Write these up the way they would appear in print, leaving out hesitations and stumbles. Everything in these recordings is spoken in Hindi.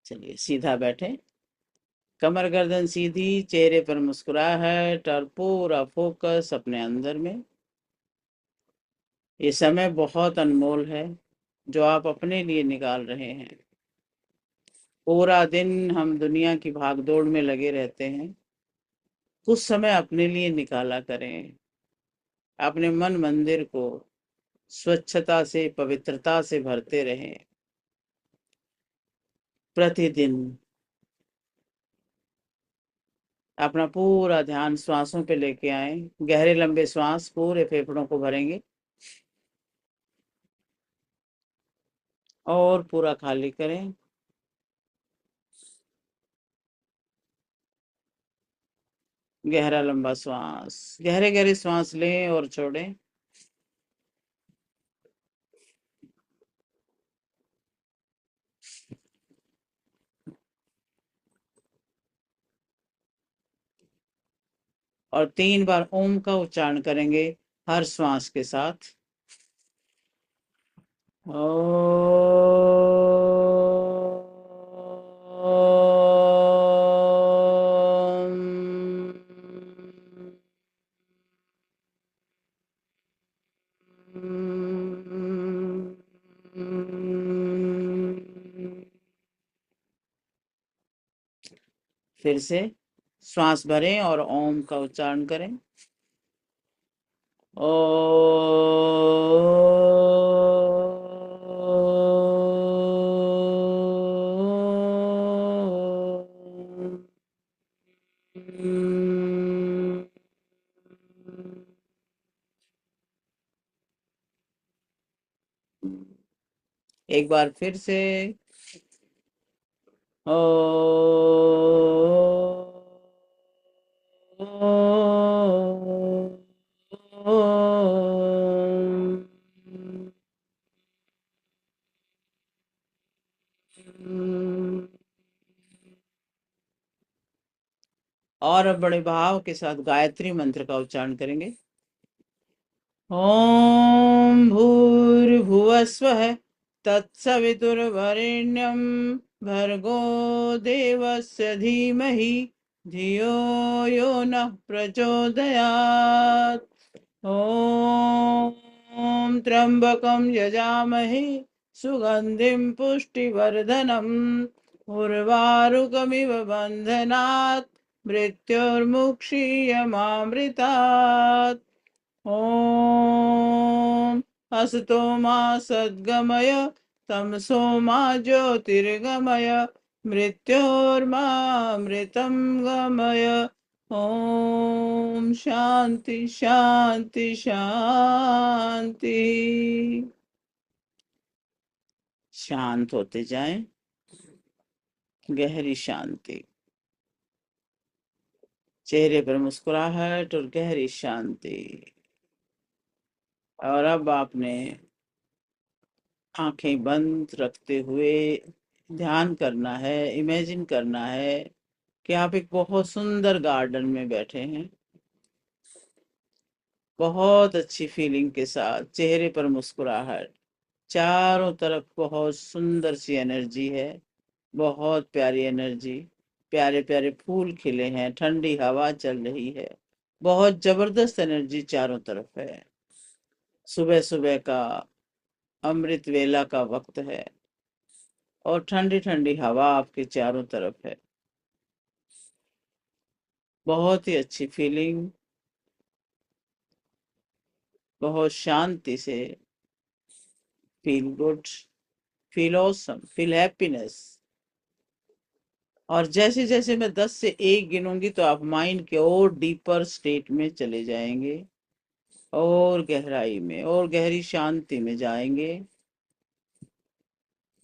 चलिए सीधा बैठे, कमर गर्दन सीधी, चेहरे पर मुस्कुराहट और पूरा फोकस अपने अंदर में। ये समय बहुत अनमोल है जो आप अपने लिए निकाल रहे हैं। पूरा दिन हम दुनिया की भागदौड़ में लगे रहते हैं, कुछ समय अपने लिए निकाला करें। अपने मन मंदिर को स्वच्छता से, पवित्रता से भरते रहें। प्रतिदिन अपना पूरा ध्यान श्वासों पे लेके आए। गहरे लंबे श्वास पूरे फेफड़ों को भरेंगे और पूरा खाली करें। गहरा लंबा श्वास, गहरे गहरे श्वास लें और छोड़ें। और 3 बार ओम का उच्चारण करेंगे हर श्वास के साथ। फिर से श्वास भरें और ओम का उच्चारण करें। ओ एक बार फिर से। ओ और अब बड़े भाव के साथ गायत्री मंत्र का उच्चारण करेंगे। ओम भूर्भुवस्वः तत्सवितुर्वरेण्यं भर्गो देवस्य धीमहि धियो यो नः प्रचोदयात्। ओम त्र्यंबकं यजामहे सुगंधिं पुष्टिवर्धनम् उर्वारुकमिव बन्धनात् मृत्युर्मुक्षीयमामृतात्। ओम असतो मा सद्गमय तमसो मा ज्योतिर्गमय मृत्योर्मामृतं गमय। ओम शांति शांति शांति। शांत होते जाएं। गहरी शांति, चेहरे पर मुस्कुराहट और गहरी शांति। और अब आपने आंखें बंद रखते हुए ध्यान करना है, इमेजिन करना है कि आप एक बहुत सुंदर गार्डन में बैठे हैं। बहुत अच्छी फीलिंग के साथ, चेहरे पर मुस्कुराहट, चारों तरफ बहुत सुंदर सी एनर्जी है, बहुत प्यारी एनर्जी। प्यारे प्यारे फूल खिले हैं, ठंडी हवा चल रही है, बहुत जबरदस्त एनर्जी चारों तरफ है। सुबह सुबह का अमृत वेला का वक्त है और ठंडी ठंडी हवा आपके चारों तरफ है। बहुत ही अच्छी फीलिंग, बहुत शांति से। Feel good, feel awesome, feel happiness. और जैसे जैसे मैं 10 से 1 गिनूंगी तो आप माइंड के और डीपर स्टेट में चले जाएंगे और गहराई में और गहरी शांति में जाएंगे।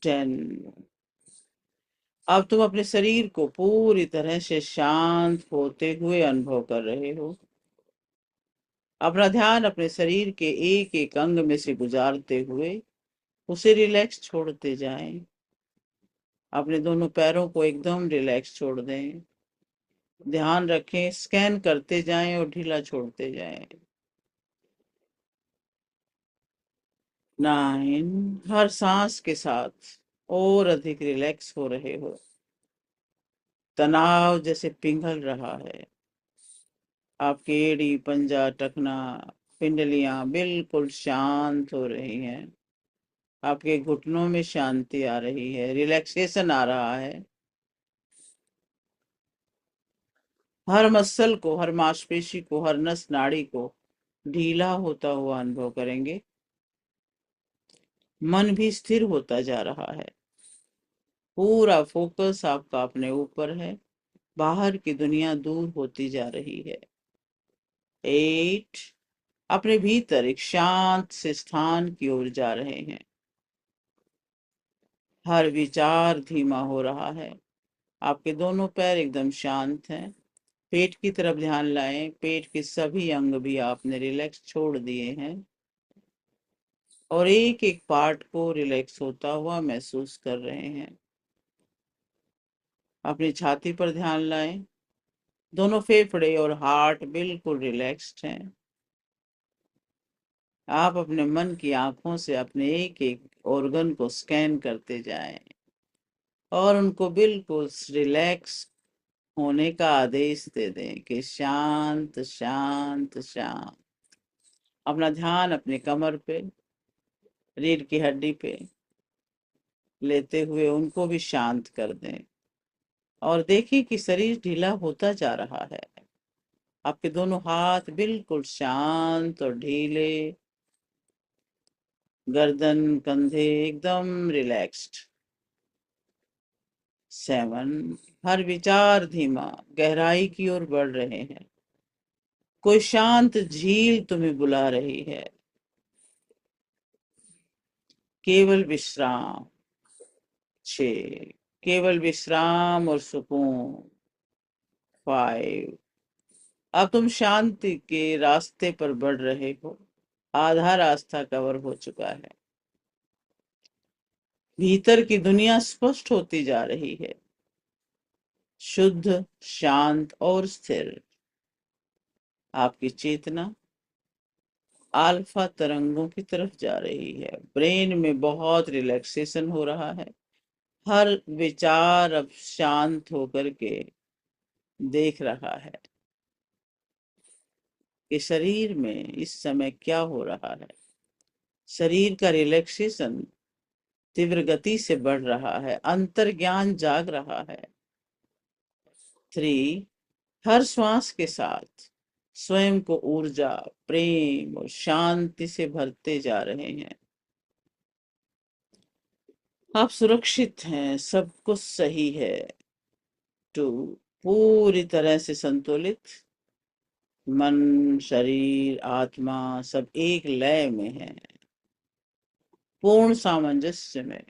10। अब तुम अपने शरीर को पूरी तरह से शांत होते हुए अनुभव कर रहे हो। अपना ध्यान अपने शरीर के एक एक अंग में से गुजारते हुए उसे रिलैक्स छोड़ते जाएं। अपने दोनों पैरों को एकदम रिलैक्स छोड़ दें। ध्यान रखें, स्कैन करते जाएं और ढीला छोड़ते जाएं। 9। हर सांस के साथ और अधिक रिलैक्स हो रहे हो। तनाव जैसे पिघल रहा है। आपकी एड़ी, पंजा, टखना, पिंडलियां बिल्कुल शांत हो रही हैं। आपके घुटनों में शांति आ रही है, रिलैक्सेशन आ रहा है। हर मसल को, हर मांसपेशी को, हर नस नाड़ी को ढीला होता हुआ अनुभव करेंगे। मन भी स्थिर होता जा रहा है। पूरा फोकस आपका अपने ऊपर है। बाहर की दुनिया दूर होती जा रही है। 8। अपने भीतर एक शांत से स्थान की ओर जा रहे हैं। हर विचार धीमा हो रहा है। आपके दोनों पैर एकदम शांत हैं। पेट की तरफ ध्यान लाएं। पेट के सभी अंग भी आपने रिलैक्स छोड़ दिए हैं और एक एक पार्ट को रिलैक्स होता हुआ महसूस कर रहे हैं। अपनी छाती पर ध्यान लाएं। दोनों फेफड़े और हार्ट बिल्कुल रिलैक्स्ड हैं। आप अपने मन की आंखों से अपने एक एक ऑर्गन को स्कैन करते जाएं और उनको बिल्कुल रिलैक्स होने का आदेश दे दें कि शांत शांत शांत। अपना ध्यान अपनी कमर पे, रीढ़ की हड्डी पे लेते हुए उनको भी शांत कर दें और देखिए कि शरीर ढीला होता जा रहा है। आपके दोनों हाथ बिल्कुल शांत और ढीले, गर्दन, कंधे एकदम रिलैक्स्ड। 7। हर विचार धीमा गहराई की ओर बढ़ रहे हैं। कोई शांत झील तुम्हें बुला रही है। केवल विश्राम। 6। केवल विश्राम और सुकून। 5। अब तुम शांति के रास्ते पर बढ़ रहे हो। आधा रास्ता कवर हो चुका है। भीतर की दुनिया स्पष्ट होती जा रही है, शुद्ध, शांत और स्थिर। आपकी चेतना अल्फा तरंगों की तरफ जा रही है। ब्रेन में बहुत रिलैक्सेशन हो रहा है। हर विचार अब शांत होकर के देख रहा है कि शरीर में इस समय क्या हो रहा है। शरीर का रिलैक्सेशन तीव्र गति से बढ़ रहा है। अंतर ज्ञान जाग रहा है। 3। हर श्वास के साथ स्वयं को ऊर्जा, प्रेम और शांति से भरते जा रहे हैं। आप सुरक्षित हैं, सब कुछ सही है। 2। पूरी तरह से संतुलित। मन, शरीर, आत्मा सब एक लय में है, पूर्ण सामंजस्य में।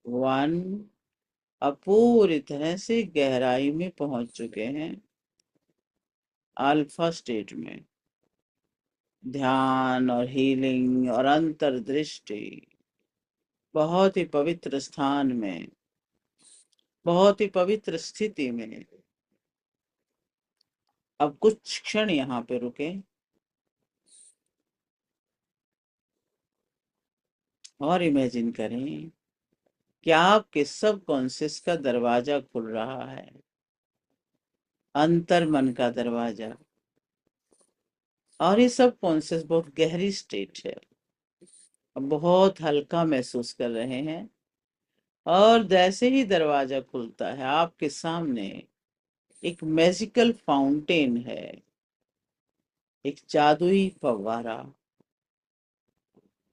1। अब पूरी तरह से गहराई में पहुंच चुके हैं, अल्फा स्टेट में। ध्यान और हीलिंग और अंतर्दृष्टि बहुत ही पवित्र स्थान में, बहुत ही पवित्र स्थिति में। अब कुछ क्षण यहाँ पे रुके और इमेजिन करें कि आपके सब कॉन्शियस का दरवाजा खुल रहा है, अंतर मन का दरवाजा। और ये सब कॉन्शियस बहुत गहरी स्टेट है, बहुत हल्का महसूस कर रहे हैं। और जैसे ही दरवाजा खुलता है आपके सामने एक मैजिकल फाउंटेन है, एक जादुई फव्वारा।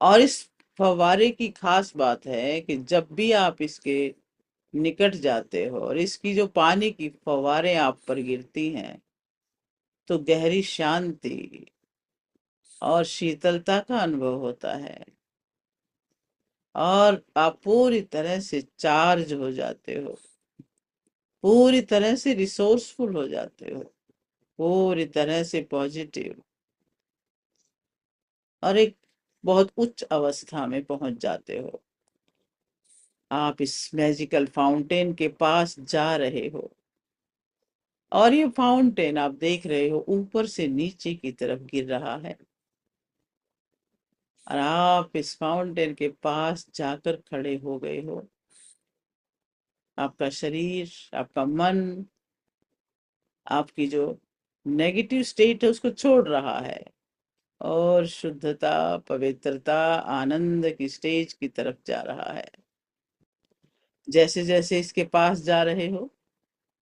और इस फव्वारे की खास बात है कि जब भी आप इसके निकट जाते हो और इसकी जो पानी की फव्वारें आप पर गिरती हैं तो गहरी शांति और शीतलता का अनुभव होता है और आप पूरी तरह से चार्ज हो जाते हो, पूरी तरह से रिसोर्सफुल हो जाते हो, पूरी तरह से पॉजिटिव और एक बहुत उच्च अवस्था में पहुंच जाते हो। आप इस मैजिकल फाउंटेन के पास जा रहे हो और ये फाउंटेन आप देख रहे हो ऊपर से नीचे की तरफ गिर रहा है और आप इस फाउंटेन के पास जाकर खड़े हो गए हो आपका शरीर, आपका मन, आपकी जो नेगेटिव स्टेट है उसको छोड़ रहा है और शुद्धता, पवित्रता, आनंद की स्टेज की तरफ जा रहा है। जैसे जैसे इसके पास जा रहे हो,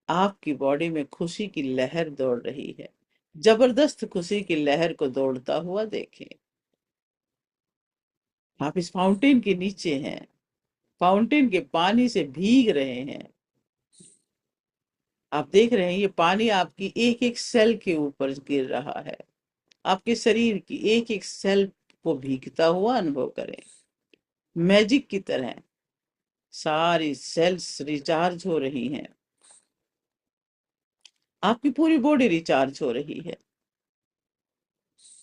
आपकी बॉडी में खुशी की लहर दौड़ रही है। जबरदस्त खुशी की लहर को दौड़ता हुआ देखें। आप इस फाउंटेन के नीचे हैं, फाउंटेन के पानी से भीग रहे हैं। आप देख रहे हैं ये पानी आपकी एक एक सेल के ऊपर गिर रहा है। आपके शरीर की एक एक सेल को भीगता हुआ अनुभव करें। मैजिक की तरह सारी सेल्स रिचार्ज हो रही हैं। आपकी पूरी बॉडी रिचार्ज हो रही है।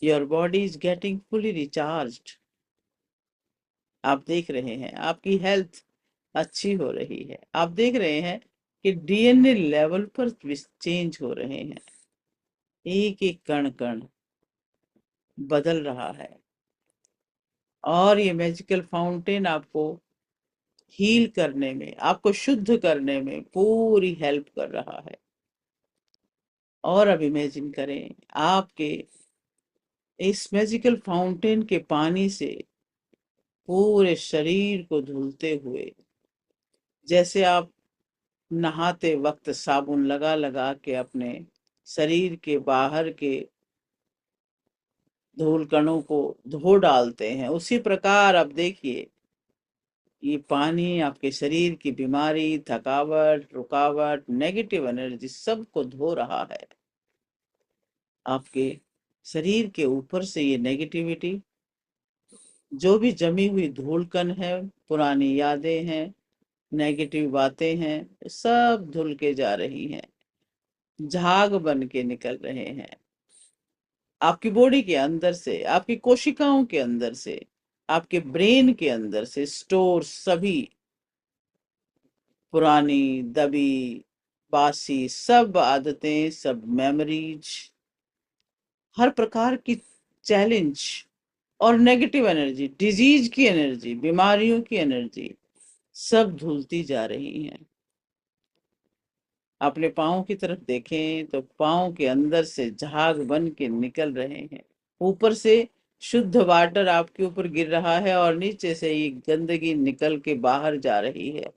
Your body is getting fully recharged. आप देख रहे हैं आपकी हेल्थ अच्छी हो रही है। आप देख रहे हैं कि डीएनए लेवल पर चेंज हो रहे हैं। एक एक कण कण बदल रहा है और ये मैजिकल फाउंटेन आपको हील करने में, आपको शुद्ध करने में पूरी हेल्प कर रहा है। और अब इमेजिन करें आपके इस मैजिकल फाउंटेन के पानी से पूरे शरीर को धुलते हुए, जैसे आप नहाते वक्त साबुन लगा लगा के अपने शरीर के बाहर के धूल कणों को धो डालते हैं, उसी प्रकार अब देखिए ये पानी आपके शरीर की बीमारी, थकावट, रुकावट, नेगेटिव एनर्जी सबको धो रहा है। आपके शरीर के ऊपर से ये नेगेटिविटी, जो भी जमी हुई धूल कण है, पुरानी यादें हैं, नेगेटिव बातें हैं, सब धुल के जा रही हैं, झाग बन के निकल रहे हैं। आपकी बॉडी के अंदर से, आपकी कोशिकाओं के अंदर से, आपके ब्रेन के अंदर से स्टोर सभी पुरानी, दबी, बासी सब आदतें, सब मेमोरीज, हर प्रकार की चैलेंज और नेगेटिव एनर्जी, डिजीज की एनर्जी, बीमारियों की एनर्जी सब धुलती जा रही हैं। अपने पाँव की तरफ देखें तो पाँव के अंदर से झाग बन के निकल रहे हैं। ऊपर से शुद्ध वाटर आपके ऊपर गिर रहा है और नीचे से ये गंदगी निकल के बाहर जा रही है।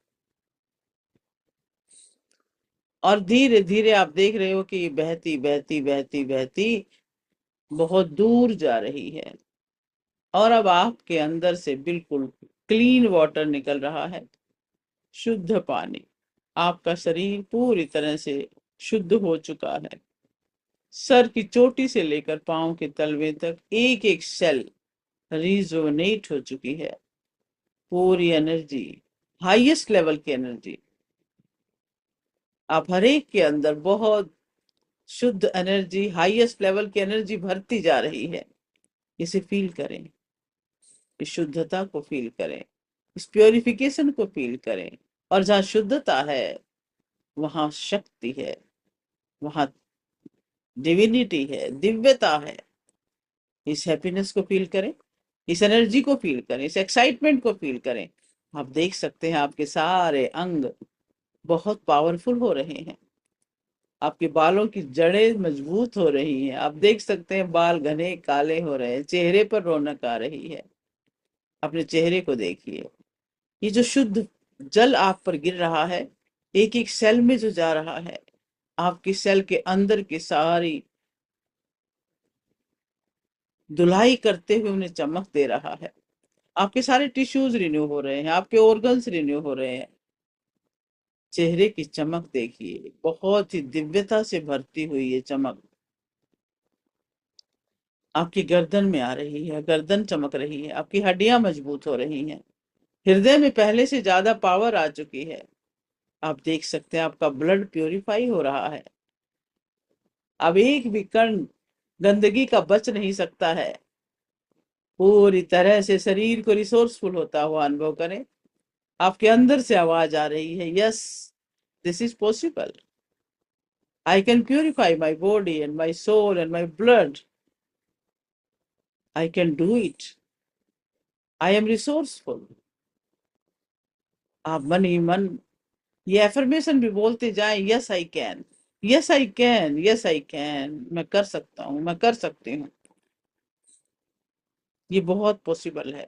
और धीरे धीरे आप देख रहे हो कि ये बहती बहती बहती बहती बहुत दूर जा रही है और अब आपके अंदर से बिल्कुल क्लीन वाटर निकल रहा है, शुद्ध पानी। आपका शरीर पूरी तरह से शुद्ध हो चुका है। सर की चोटी से लेकर पांव के तलवे तक एक एक सेल रिजोनेट हो चुकी है। पूरी एनर्जी, हाईएस्ट लेवल की एनर्जी, आप हर एक के अंदर बहुत शुद्ध एनर्जी, हाईएस्ट लेवल की एनर्जी भरती जा रही है। इसे फील करें, इस शुद्धता को फील करें, इस प्योरिफिकेशन को फील करें। और जहाँ शुद्धता है वहां शक्ति है, वहां डिविनिटी है, दिव्यता है। इस हैप्पीनेस को फील करें, इस एनर्जी को फील करें, इस एक्साइटमेंट को फील करें। आप देख सकते हैं आपके सारे अंग बहुत पावरफुल हो रहे हैं। आपके बालों की जड़ें मजबूत हो रही हैं। आप देख सकते हैं बाल घने काले हो रहे हैं, चेहरे पर रौनक आ रही है। अपने चेहरे को देखिए, ये जो शुद्ध जल आप पर गिर रहा है, एक एक सेल में जो जा रहा है, आपकी सेल के अंदर की सारी धुलाई करते हुए उन्हें चमक दे रहा है। आपके सारे टिश्यूज रिन्यू हो रहे हैं, आपके ऑर्गन्स रिन्यू हो रहे हैं। चेहरे की चमक देखिए, बहुत ही दिव्यता से भरती हुई ये चमक आपकी गर्दन में आ रही है। गर्दन चमक रही है, आपकी हड्डियां मजबूत हो रही हैं, हृदय में पहले से ज्यादा पावर आ चुकी है। आप देख सकते हैं आपका ब्लड प्योरीफाई हो रहा है। अब एक भी कण गंदगी का बच नहीं सकता है। पूरी तरह से शरीर को रिसोर्सफुल होता हुआ अनुभव करें। आपके अंदर से आवाज आ रही है, yes, this is possible. I can purify my body and my soul and my blood. I can do it. I am resourceful. आप मन ही मन ये एफर्मेशन भी बोलते जाए, yes I can, yes I can, yes I can, मैं कर सकता हूँ, मैं कर सकती हूँ। ये बहुत पॉसिबल है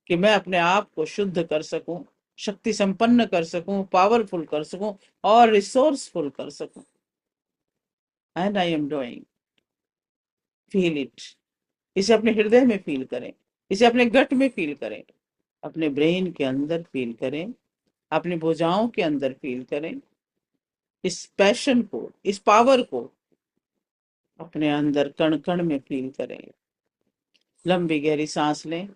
कि मैं अपने आप को शुद्ध कर सकूं, शक्ति संपन्न कर सकूं, पावरफुल कर सकूं और रिसोर्सफुल कर सकूं। And I am doing. Feel it. इसे अपने हृदय में फील करें, इसे अपने गट में फील करें, अपने ब्रेन के अंदर फील करें, अपनी भुजाओं के अंदर फील करें। इस पैशन को, इस पावर को अपने अंदर कण कण में फील करें। लंबी गहरी सांस लें,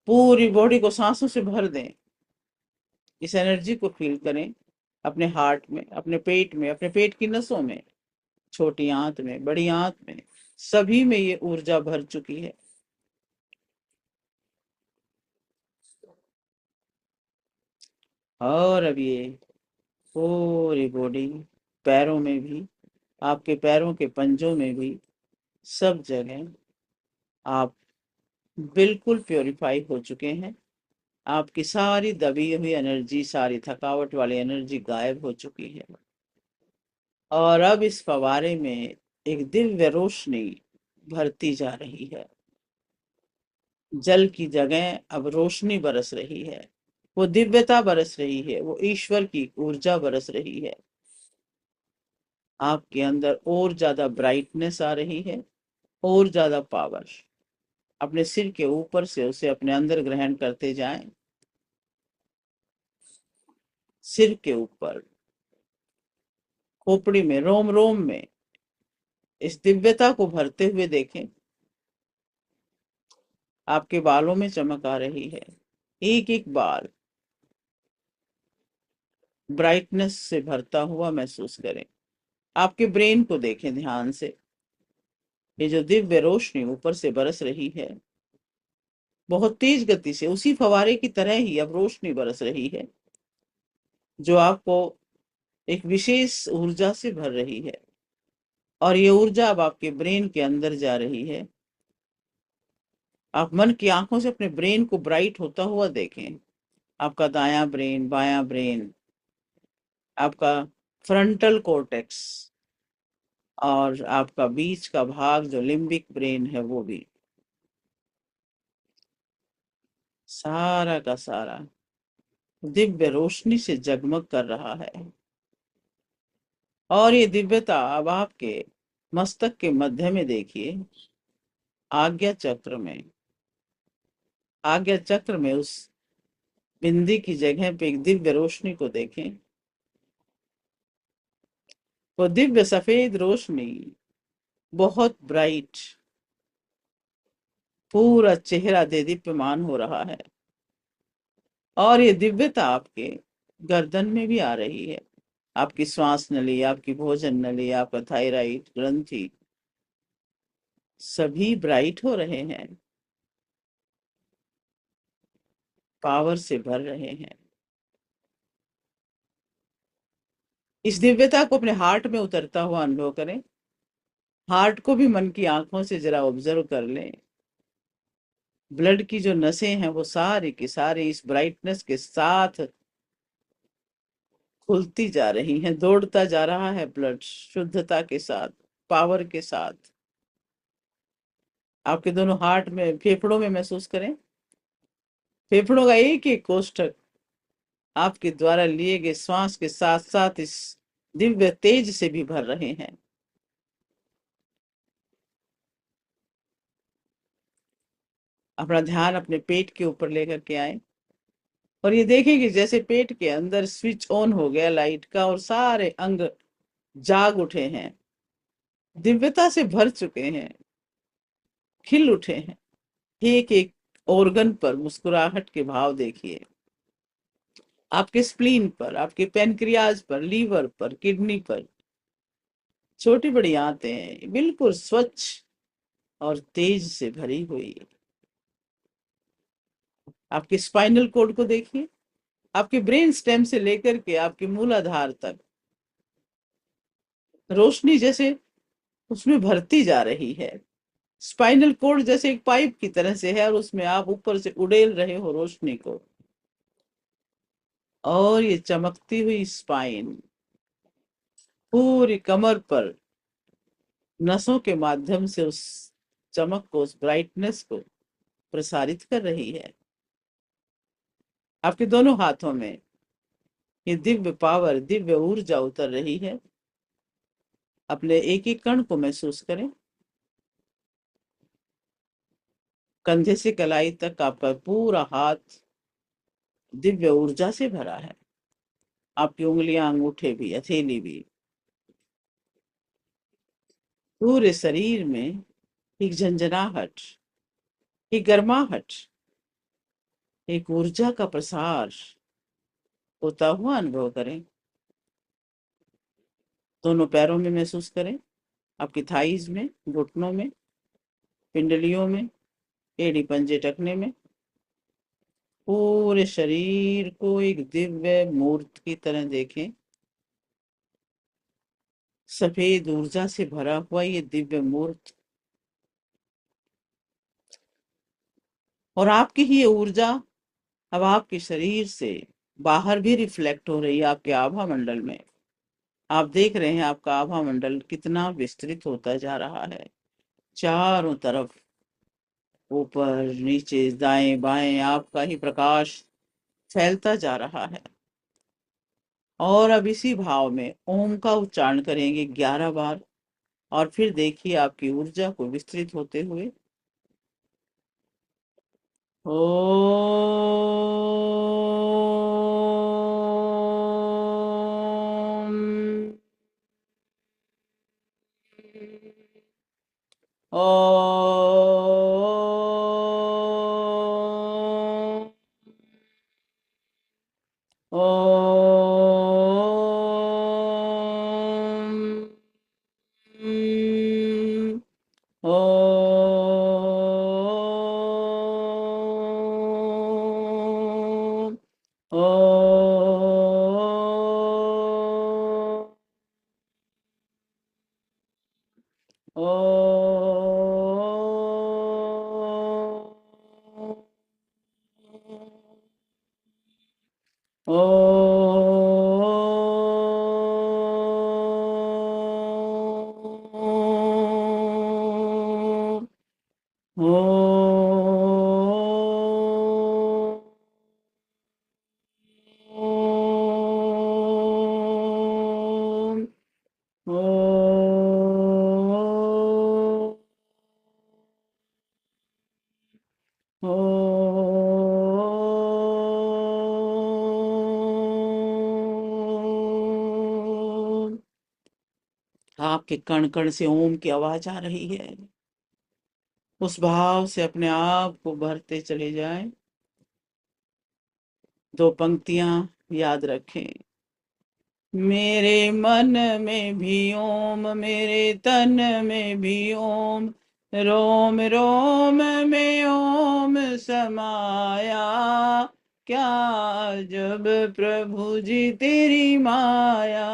पूरी बॉडी को सांसों से भर दें। इस एनर्जी को फील करें अपने हार्ट में, अपने पेट में, अपने पेट की नसों में, छोटी आंत में, बड़ी आंत में, सभी में ये ऊर्जा भर चुकी है। और अब ये पूरी बॉडी, पैरों में भी, आपके पैरों के पंजों में भी, सब जगह आप बिल्कुल प्योरीफाई हो चुके हैं। आपकी सारी दबी हुई एनर्जी, सारी थकावट वाली एनर्जी गायब हो चुकी है। और अब इस फवारे में एक दिव्य रोशनी भरती जा रही है। जल की जगह अब रोशनी बरस रही है, वो दिव्यता बरस रही है, वो ईश्वर की ऊर्जा बरस रही है। आपके अंदर और ज्यादा ब्राइटनेस आ रही है, और ज्यादा पावर। अपने सिर के ऊपर से उसे अपने अंदर ग्रहण करते जाएं। सिर के ऊपर, खोपड़ी में, रोम रोम में इस दिव्यता को भरते हुए देखें। आपके बालों में चमक आ रही है, एक एक बाल ब्राइटनेस से भरता हुआ महसूस करें। आपके ब्रेन को देखें ध्यान से। ये जो दिव्य रोशनी ऊपर से बरस रही है, बहुत तेज गति से उसी फवारे की तरह ही अब रोशनी बरस रही है, जो आपको एक विशेष ऊर्जा से भर रही है। और ये ऊर्जा अब आपके ब्रेन के अंदर जा रही है। आप मन की आंखों से अपने ब्रेन को ब्राइट होता हुआ देखें। आपका दायां ब्रेन, बायां ब्रेन, आपका फ्रंटल कॉर्टेक्स और आपका बीच का भाग जो लिम्बिक ब्रेन है, वो भी सारा का सारा दिव्य रोशनी से जगमग कर रहा है। और ये दिव्यता अब आपके मस्तक के मध्य में देखिए, आज्ञा चक्र में। आज्ञा चक्र में उस बिंदी की जगह पे एक दिव्य रोशनी को देखें। वो दिव्य सफेद रोशनी बहुत ब्राइट, पूरा चेहरा दे दीप्यमान हो रहा है। और ये दिव्यता आपके गर्दन में भी आ रही है। आपकी श्वास नली, आपकी भोजन नली, आपका थायराइड ग्रंथि, सभी ब्राइट हो रहे हैं, पावर से भर रहे हैं। इस दिव्यता को अपने हार्ट में उतरता हुआ अनुभव करें। हार्ट को भी मन की आंखों से जरा ऑब्जर्व कर लें। ब्लड की जो नसें हैं वो सारी की सारी इस ब्राइटनेस के साथ खुलती जा रही हैं, दौड़ता जा रहा है ब्लड शुद्धता के साथ, पावर के साथ। आपके दोनों हार्ट में, फेफड़ों में महसूस करें। फेफड़ों का एक एक कोष्ठक आपके द्वारा लिए गए श्वास के साथ साथ इस दिव्य तेज से भी भर रहे हैं। अपना ध्यान अपने पेट के ऊपर लेकर के आए और ये देखें कि जैसे पेट के अंदर स्विच ऑन हो गया लाइट का और सारे अंग जाग उठे हैं, दिव्यता से भर चुके हैं, खिल उठे हैं। एक एक ऑर्गन पर मुस्कुराहट के भाव देखिए। आपके स्प्लीन पर, आपके पेनक्रियाज पर, लीवर पर, किडनी पर छोटी बड़ी आंतें बिल्कुल स्वच्छ और तेज से भरी हुई। आपके स्पाइनल कोड को देखिए। आपके ब्रेन स्टेम से लेकर के आपके मूलाधार तक रोशनी जैसे उसमें भरती जा रही है। स्पाइनल कोड जैसे एक पाइप की तरह से है और उसमें आप ऊपर से उड़ेल रहे हो रोशनी को। और ये चमकती हुई स्पाइन पूरी कमर पर नसों के माध्यम से उस चमक को, उस ब्राइटनेस को प्रसारित कर रही है। आपके दोनों हाथों में ये दिव्य पावर, दिव्य ऊर्जा उतर रही है। अपने एक एक कण को महसूस करें। कंधे से कलाई तक आपका पूरा हाथ दिव्य ऊर्जा से भरा है। आपकी उंगलियां, अंगूठे भी, हथेली भी, पूरे शरीर में एक झंझनाहट, एक गर्माहट, एक ऊर्जा का प्रसार होता हुआ अनुभव करें। दोनों पैरों में महसूस करें, आपकी थाइज में, घुटनों में, पिंडलियों में, एड़ी पंजे टखने में। पूरे शरीर को एक दिव्य मूर्त की तरह देखें। सफेद ऊर्जा से भरा हुआ ये दिव्य मूर्त, और आपकी ही ये ऊर्जा अब आपके शरीर से बाहर भी रिफ्लेक्ट हो रही है आपके आभा मंडल में। आप देख रहे हैं आपका आभा मंडल कितना विस्तृत होता जा रहा है। चारों तरफ, ऊपर नीचे दाएं बाएं आपका ही प्रकाश फैलता जा रहा है। और अब इसी भाव में ओम का उच्चारण करेंगे 11 बार, और फिर देखिए आपकी ऊर्जा को विस्तृत होते हुए। ओम। ओम। ओम। ओम। ओम। ओम। ओम। ओम। ओम। ओम। ओम। आपके कण कण से ओम की आवाज आ रही है। उस भाव से अपने आप को भरते चले जाएं। दो पंक्तियां याद रखें। मेरे मन में भी ओम, मेरे तन में भी ओम, रोम रोम में ओम समाया। क्या जब प्रभु जी तेरी माया।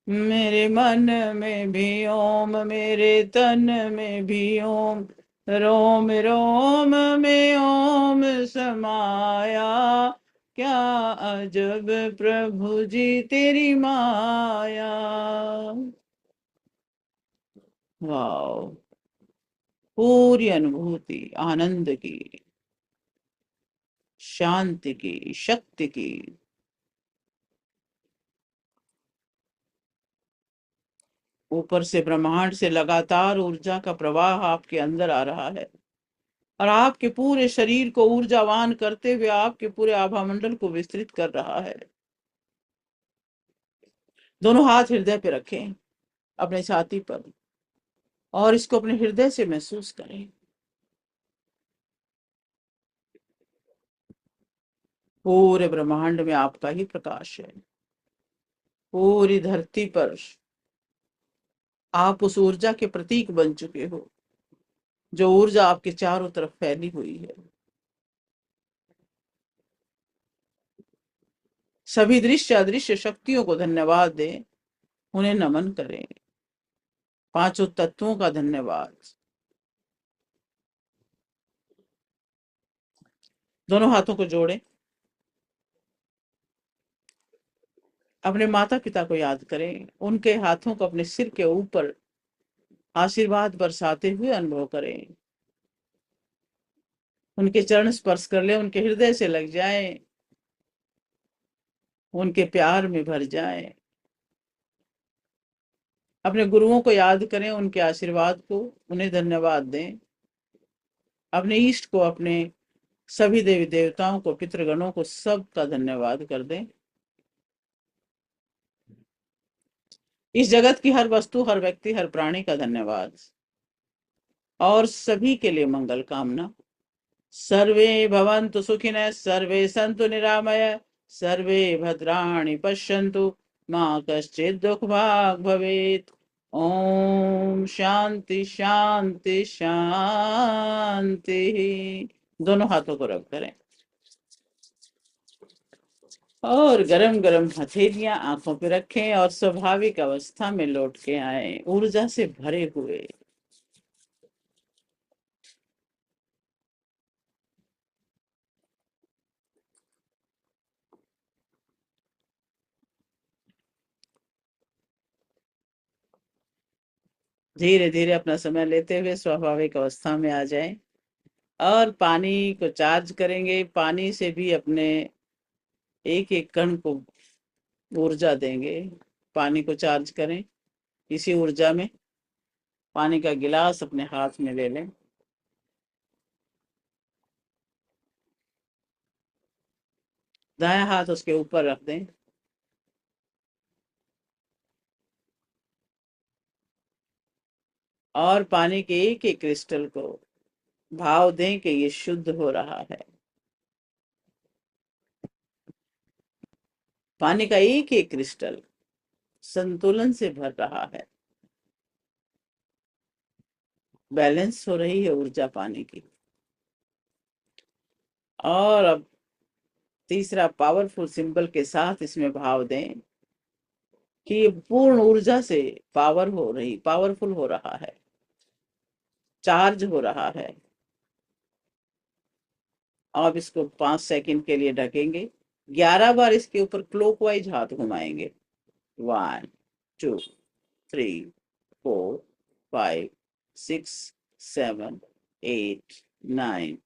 मेरे मन में भी ओम, मेरे तन में भी ओम, रोम रोम में ओम समाया। क्या अजब प्रभु जी तेरी माया। वाओ। पूरी अनुभूति आनंद की, शांति की, शक्ति की। ऊपर से ब्रह्मांड से लगातार ऊर्जा का प्रवाह आपके अंदर आ रहा है, और आपके पूरे शरीर को ऊर्जावान करते हुए आपके पूरे आभा मंडल को विस्तृत कर रहा है। दोनों हाथ हृदय पे रखें, अपने छाती पर, और इसको अपने हृदय से महसूस करें। पूरे ब्रह्मांड में आपका ही प्रकाश है। पूरी धरती पर आप उस ऊर्जा के प्रतीक बन चुके हो, जो ऊर्जा आपके चारों तरफ फैली हुई है। सभी दृश्य अदृश्य शक्तियों को धन्यवाद दें, उन्हें नमन करें। पांचों तत्वों का धन्यवाद। दोनों हाथों को जोड़ें, अपने माता पिता को याद करें, उनके हाथों को अपने सिर के ऊपर आशीर्वाद बरसाते हुए अनुभव करें। उनके चरण स्पर्श कर ले, उनके हृदय से लग जाए, उनके प्यार में भर जाए। अपने गुरुओं को याद करें, उनके आशीर्वाद को, उन्हें धन्यवाद दें। अपने इष्ट को, अपने सभी देवी देवताओं को, पितृगणों को, सबका धन्यवाद कर दें। इस जगत की हर वस्तु, हर व्यक्ति, हर प्राणी का धन्यवाद, और सभी के लिए मंगल कामना। सर्वे भवन्तु सुखिनः, सर्वे सन्तु निरामय, सर्वे भद्राणि पश्यन्तु, मां कश्चित् दुःखभाग् भवेत्। ओम शांति शांति शांति। दोनों हाथों को रब करें और गरम गरम हथेलियां आंखों पे रखें और स्वाभाविक अवस्था में लौट के आए, ऊर्जा से भरे हुए। धीरे धीरे अपना समय लेते हुए स्वाभाविक अवस्था में आ जाएं और पानी को चार्ज करेंगे। पानी से भी अपने एक एक कण को ऊर्जा देंगे। पानी को चार्ज करें, इसी ऊर्जा में पानी का गिलास अपने हाथ में ले लें। दायां हाथ उसके ऊपर रख दें और पानी के एक एक क्रिस्टल को भाव दें कि ये शुद्ध हो रहा है। पानी का एक एक क्रिस्टल संतुलन से भर रहा है, बैलेंस हो रही है ऊर्जा पानी की। और अब तीसरा पावरफुल सिंबल के साथ इसमें भाव दें कि ये पूर्ण ऊर्जा से पावरफुल हो रहा है, चार्ज हो रहा है। अब इसको 5 सेकंड के लिए ढकेंगे। 11 बार इसके ऊपर क्लॉकवाइज हाथ घुमाएंगे। 1 2 3 4 5 6 7 8 9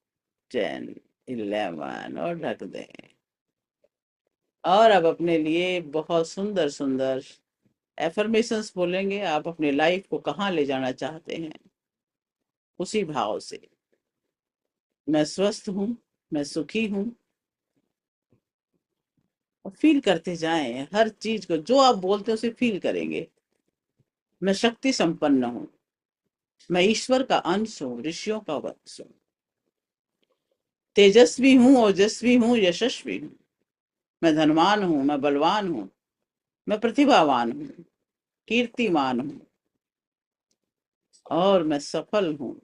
10 11 और ढक दें। और अब अपने लिए बहुत सुंदर सुंदर एफर्मेशंस बोलेंगे। आप अपने लाइफ को कहाँ ले जाना चाहते हैं, उसी भाव से। मैं स्वस्थ हूँ, मैं सुखी हूँ, और फील करते जाएं हर चीज को। जो आप बोलते हैं उसे फील करेंगे। मैं शक्ति संपन्न हूँ, मैं ईश्वर का अंश हूँ, ऋषियों का वंश हूँ, तेजस्वी हूँ, ओजस्वी हूँ, यशस्वी हूँ। मैं धनवान हूँ, मैं बलवान हूँ, मैं प्रतिभावान हूँ, कीर्तिमान हूँ, और मैं सफल हूँ।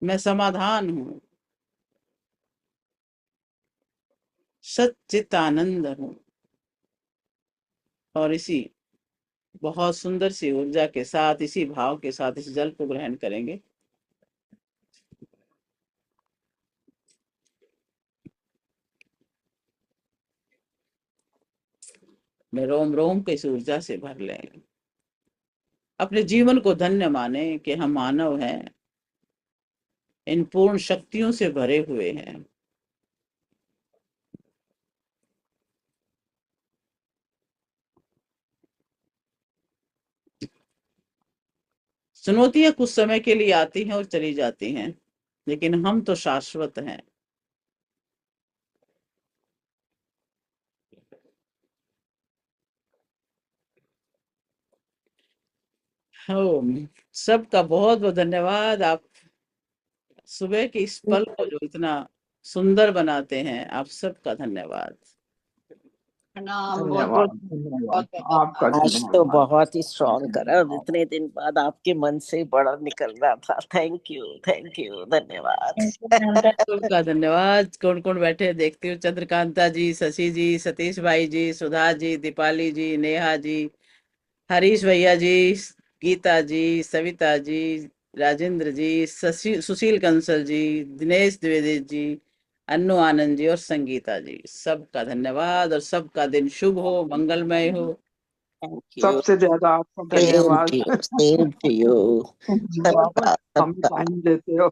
मैं समाधान हूँ, सच्चिदानंद हूँ। और इसी बहुत सुंदर सी ऊर्जा के साथ, इसी भाव के साथ इस जल को ग्रहण करेंगे। मैं रोम रोम को इस ऊर्जा से भर लें। अपने जीवन को धन्य माने कि हम मानव हैं, इन पूर्ण शक्तियों से भरे हुए हैं। चुनौतियां कुछ समय के लिए आती हैं और चली जाती हैं, लेकिन हम तो शाश्वत हैं। ओम। सबका बहुत बहुत धन्यवाद। आप सुबह के इस पल को जो इतना सुंदर बनाते हैं, आप सबका धन्यवाद। प्रणाम, बहुत बहुत धन्यवाद, बहुत आपका धन्यवाद। आज तो धन्यवाद। बहुत ही स्ट्रॉन्ग करा और इतने दिन बाद आपके मन से बड़ा निकल रहा था। थैंक यू, धन्यवाद। सबका धन्यवाद। कौन कौन बैठे हैं देखती हूँ। चंद्रकांता जी, शशि जी, सतीश भाई जी, सुधा जी, दीपाली जी, नेहा जी, हरीश भैया जी, गीता जी, सविता जी, राजेंद्र जी, सुशील कंसल जी, दिनेश द्विवेदी जी, अन्नू आनंद जी और संगीता जी, सबका धन्यवाद और सबका दिन शुभ हो, मंगलमय हो। Thank you. सबसे ज्यादा आपका सेम धन्यवाद to you, same to you. जो आप सबका हमें सबका टाइम देते हो।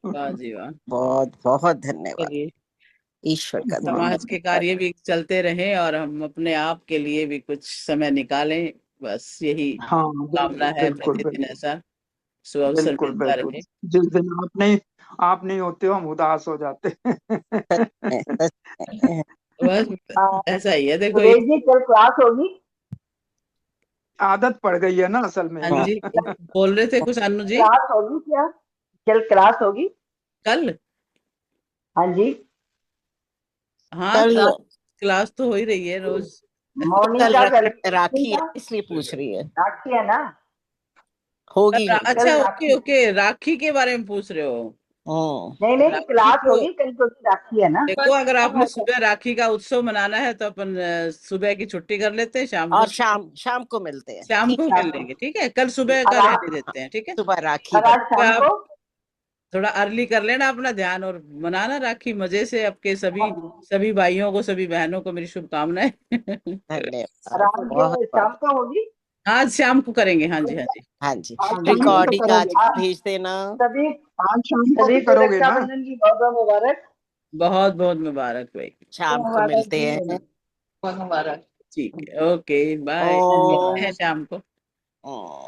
वाह जी वाह। बहुत बहुत धन्यवाद। चलिए, ईश्वर का समाज के धन्यवाद। कार्य भी चलते रहें और हम अपने आप के लिए भी कुछ समय निकालें, बस यही हाँ कामना है, बिल्कुल प्रतिदिन बिल्कुल ऐसा सुअवसर बिल्कुल मिलता बिल्कुल। रहे। जिस दिन आप नहीं होते हो हम उदास हो जाते सच में। बस ऐसा ही है, देखो सुरेश जी कल क्लास होगी? आदत पड़ गई है ना असल में। हाँ जी, बोल रहे थे कुछ अन्नू जी? क्लास होगी क्या? कल क्लास होगी? कल? हाँ जी, हाँ, कल क्लास तो हो ही रही है रोज। मॉर्निंग कल का कर राखी है इसलिए पूछ रही है। राखी है ना? होगी होगी। अच्छा, कल ओके राखी। ओके, राखी के बारे में पूछ रहे हो? नहीं नहीं, राखी क्लास तो होगी कल क्योंकि राखी है ना। देखो, अगर आपने सुबह राखी का उत्सव मनाना है तो अपन सुबह की छुट्टी कर लेते हैं, शाम और को शाम शाम को मिलते हैं। शाम को शाम मिल को। लेंगे, ठीक है? कल सुबह का और रहने देते हैं, ठीक है? सुबह राखी और आज सुबह शाम आप को। थोड़ा अर्ली कर लेना अपना ध्यान और मनाना राखी मजे से, आपके सभी हाँ, सभी भाइयों को, सभी बहनों को मेरी शुभकामनाएं। और धन्यवाद आज बहुत शाम बहुत। को होगी। आज शाम को करेंगे, हाँ जी हाँ जी। हाँ जी, आज शाम को तो रिकॉर्डिंग आज करोगे। भेज देना। सभी आज शाम को सभी भी को करोगे ना? रक्षाबंधन की बहुत बहुत मुबारक। बहुत बहुत मुबारक भाई। शाम को मुबारक मिलते जी, हैं। बहुत मुबारक। ठीक है, ओके बाय, ओम मिलते हैं शाम को। ओम।